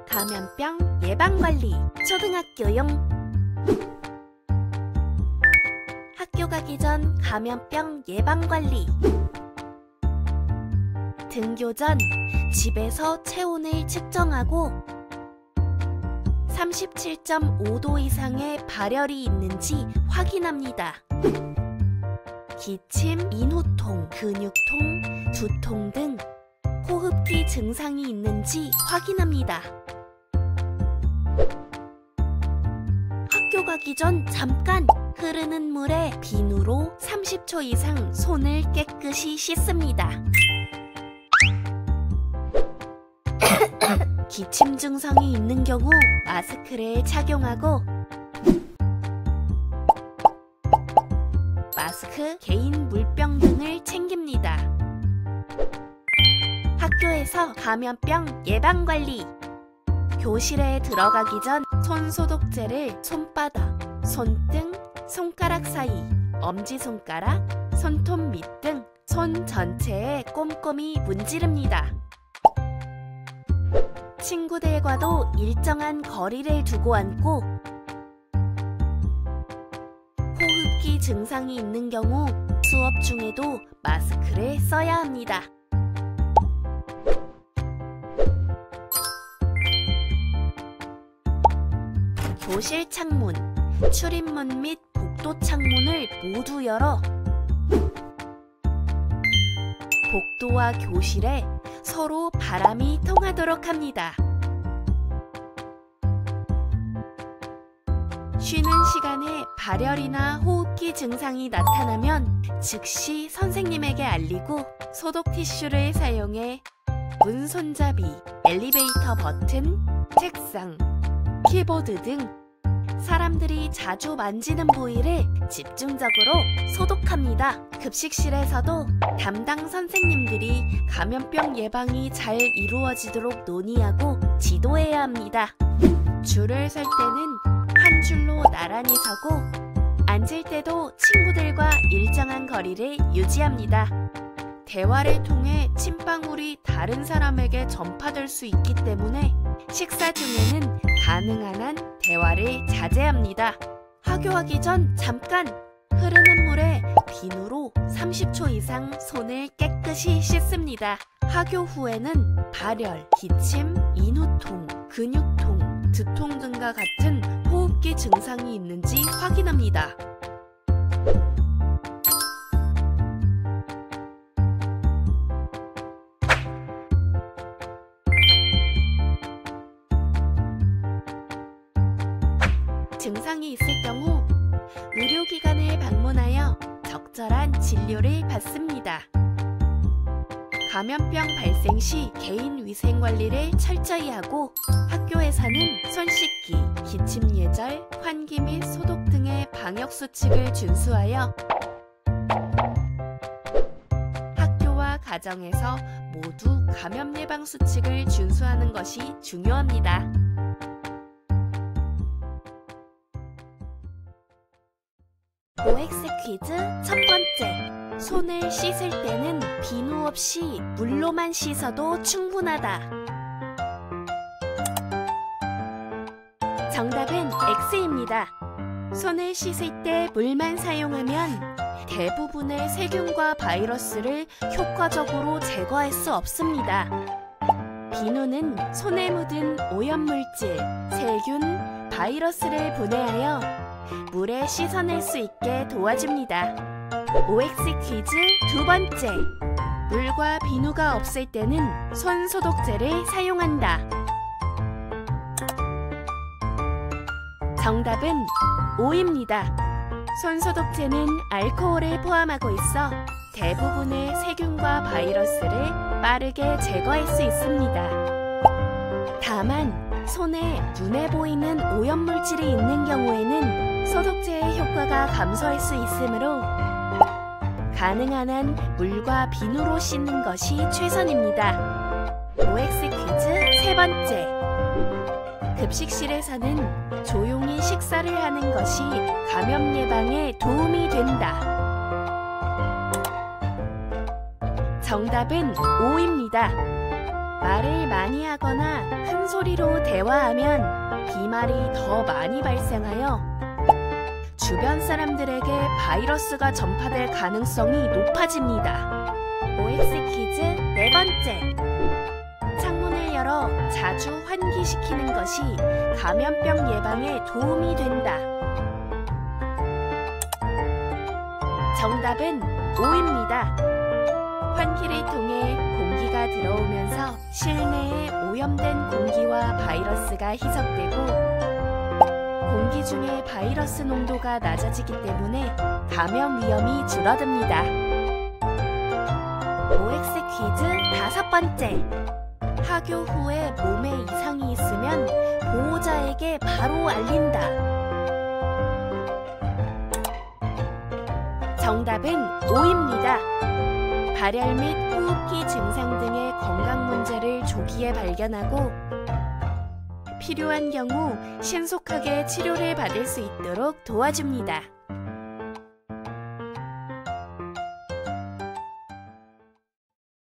감염병 예방관리 초등학교용. 학교 가기 전 감염병 예방관리. 등교 전 집에서 체온을 측정하고 37.5도 이상의 발열이 있는지 확인합니다. 기침, 인후통, 근육통, 두통 등 호흡기 증상이 있는지 확인합니다. 학교 가기 전 잠깐 흐르는 물에 비누로 30초 이상 손을 깨끗이 씻습니다. 기침 증상이 있는 경우 마스크를 착용하고 마스크, 개인 물병 등을 챙깁니다. 학교에서 감염병 예방관리. 교실에 들어가기 전 손소독제를 손바닥, 손등, 손가락 사이, 엄지손가락, 손톱 밑 등 손 전체에 꼼꼼히 문지릅니다. 친구들과도 일정한 거리를 두고 앉고 호흡기 증상이 있는 경우 수업 중에도 마스크를 써야 합니다. 교실 창문, 출입문 및 복도 창문을 모두 열어 복도와 교실에 서로 바람이 통하도록 합니다. 쉬는 시간에 발열이나 호흡기 증상이 나타나면 즉시 선생님에게 알리고 소독 티슈를 사용해 문 손잡이, 엘리베이터 버튼, 책상, 키보드 등 사람들이 자주 만지는 부위를 집중적으로 소독합니다. 급식실에서도 담당 선생님들이 감염병 예방이 잘 이루어지도록 논의하고 지도해야 합니다. 줄을 설 때는 한 줄로 나란히 서고 앉을 때도 친구들과 일정한 거리를 유지합니다. 대화를 통해 침방울이 다른 사람에게 전파될 수 있기 때문에 식사 중에는 가능한 한 대화를 자제합니다. 하교하기 전 잠깐 흐르는 물에 비누로 30초 이상 손을 깨끗이 씻습니다. 하교 후에는 발열, 기침, 인후통, 근육통, 두통 등과 같은 호흡기 증상이 있는지 확인합니다. 증상이 있을 경우 의료기관을 방문하여 적절한 진료를 받습니다. 감염병 발생 시 개인 위생 관리를 철저히 하고 학교에서는 손 씻기, 기침 예절, 환기 및 소독 등의 방역 수칙을 준수하여 학교와 가정에서 모두 감염 예방 수칙을 준수하는 것이 중요합니다. OX 퀴즈 첫 번째. 손을 씻을 때는 비누 없이 물로만 씻어도 충분하다. 정답은 X입니다. 손을 씻을 때 물만 사용하면 대부분의 세균과 바이러스를 효과적으로 제거할 수 없습니다. 비누는 손에 묻은 오염물질, 세균, 바이러스를 분해하여 물에 씻어낼 수 있게 도와줍니다. OX 퀴즈 두 번째. 물과 비누가 없을 때는 손 소독제를 사용한다. 정답은 O입니다. 손 소독제는 알코올을 포함하고 있어 대부분의 세균과 바이러스를 빠르게 제거할 수 있습니다. 다만 손에 눈에 보이는 오염물질이 있는 경우에는 소독제의 효과가 감소할 수 있으므로 가능한 한 물과 비누로 씻는 것이 최선입니다. OX 퀴즈 세 번째. 급식실에서는 조용히 식사를 하는 것이 감염 예방에 도움이 된다. 정답은 O입니다. 말을 많이 하거나 큰 소리로 대화하면 비말이 더 많이 발생하여 주변 사람들에게 바이러스가 전파될 가능성이 높아집니다. OX 퀴즈 네 번째. 창문을 열어 자주 환기시키는 것이 감염병 예방에 도움이 된다. 정답은 O입니다. 환기를 통해 공기가 들어오면서 실내에 오염된 공기와 바이러스가 희석되고 공기 중에 바이러스 농도가 낮아지기 때문에 감염 위험이 줄어듭니다. OX 퀴즈 다섯 번째. 하교 후에 몸에 이상이 있으면 보호자에게 바로 알린다. 정답은 O입니다. 발열 및 호흡기 증상 등의 건강 문제를 조기에 발견하고 필요한 경우 신속하게 치료를 받을 수 있도록 도와줍니다.